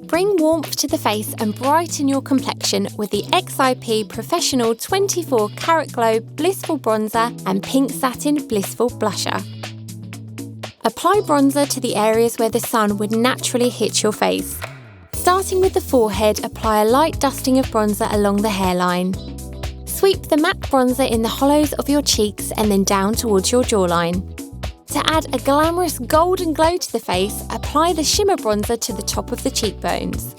Bring warmth to the face and brighten your complexion with the XIP Professional 24 Karat Glow Blissful Bronzer and Pink Satin Blissful Blusher. Apply bronzer to the areas where the sun would naturally hit your face. Starting with the forehead, apply a light dusting of bronzer along the hairline. Sweep the matte bronzer in the hollows of your cheeks and then down towards your jawline. To add a glamorous golden glow to the face, apply the shimmer bronzer to the top of the cheekbones.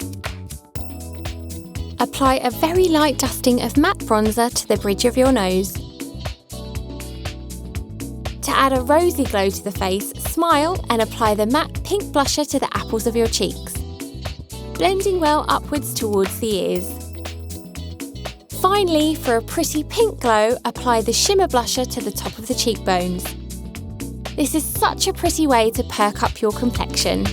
Apply a very light dusting of matte bronzer to the bridge of your nose. To add a rosy glow to the face, smile and apply the matte pink blusher to the apples of your cheeks, blending well upwards towards the ears. Finally, for a pretty pink glow, apply the shimmer blusher to the top of the cheekbones. This is such a pretty way to perk up your complexion.